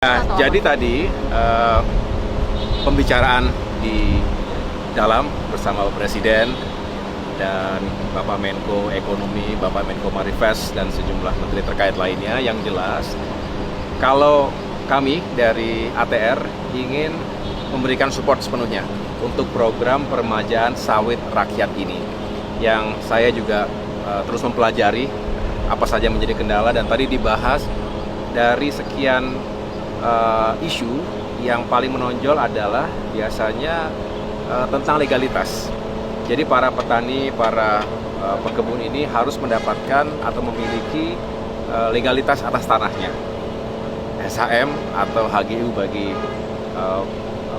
Nah, jadi tadi pembicaraan di dalam bersama Bapak Presiden dan Bapak Menko Ekonomi, Bapak Menko Marifest dan sejumlah menteri terkait lainnya, yang jelas kalau kami dari ATR ingin memberikan support sepenuhnya untuk program peremajaan sawit rakyat ini, yang saya juga terus mempelajari apa saja menjadi kendala, dan tadi dibahas dari sekian isu yang paling menonjol adalah biasanya tentang legalitas. Jadi para petani, para pekebun ini harus mendapatkan atau memiliki legalitas atas tanahnya, SHM atau HGU bagi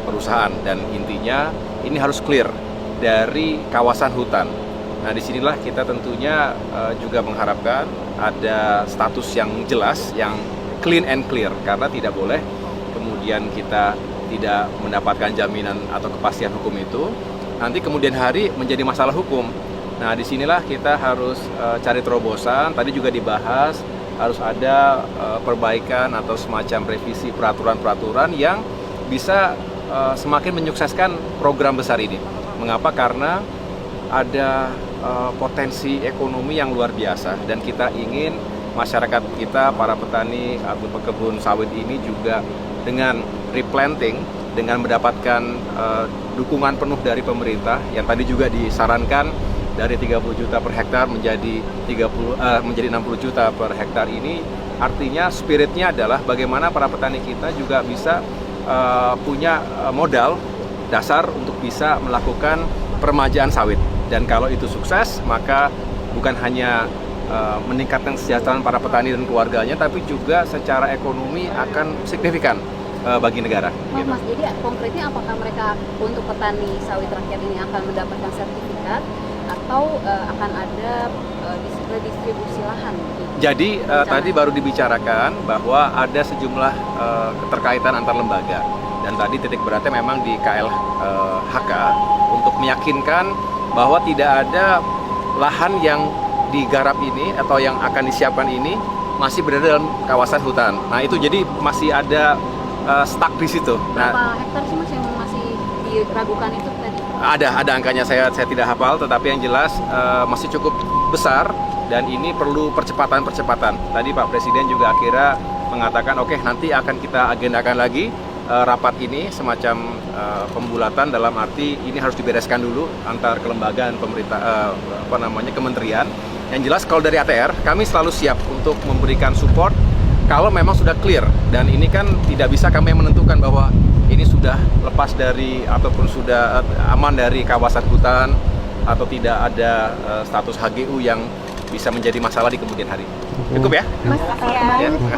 perusahaan, dan intinya ini harus clear dari kawasan hutan. Nah, disinilah kita tentunya juga mengharapkan ada status yang jelas, yang clean and clear, karena tidak boleh kemudian kita tidak mendapatkan jaminan atau kepastian hukum itu, nanti kemudian hari menjadi masalah hukum. Nah, disinilah kita harus cari terobosan. Tadi juga dibahas harus ada perbaikan atau semacam revisi peraturan-peraturan yang bisa semakin menyukseskan program besar ini. Mengapa? Karena ada potensi ekonomi yang luar biasa, dan kita ingin masyarakat kita, para petani atau pekebun sawit ini juga dengan replanting, dengan mendapatkan dukungan penuh dari pemerintah yang tadi juga disarankan dari 30 juta per hektar menjadi 60 juta per hektar ini, artinya spiritnya adalah bagaimana para petani kita juga bisa punya modal dasar untuk bisa melakukan peremajaan sawit. Dan kalau itu sukses, maka bukan hanya meningkatkan kesejahteraan para petani dan keluarganya, tapi juga secara ekonomi akan signifikan bagi negara. Gitu. Mas, jadi konkretnya apakah mereka untuk petani sawit rakyat ini akan mendapatkan sertifikat atau akan ada distribusi lahan? Jadi tadi baru dibicarakan bahwa ada sejumlah keterkaitan antar lembaga, dan tadi titik beratnya memang di KLHK untuk meyakinkan bahwa tidak ada lahan yang digarap ini atau yang akan disiapkan ini masih berada dalam kawasan hutan. Nah, itu jadi masih ada stuck di situ. Berapa hektar sih Mas yang masih diragukan itu tadi? Ada angkanya, saya tidak hafal, tetapi yang jelas masih cukup besar, dan ini perlu percepatan. Tadi Pak Presiden juga akhirnya mengatakan oke, nanti akan kita agendakan lagi rapat ini, semacam pembulatan, dalam arti ini harus dibereskan dulu antar kelembagaan pemerintah, kementerian. Yang jelas kalau dari ATR kami selalu siap untuk memberikan support kalau memang sudah clear, dan ini kan tidak bisa kami menentukan bahwa ini sudah lepas dari ataupun sudah aman dari kawasan hutan atau tidak ada status HGU yang bisa menjadi masalah di kemudian hari. Cukup ya? Mas, Ya, terima kasih.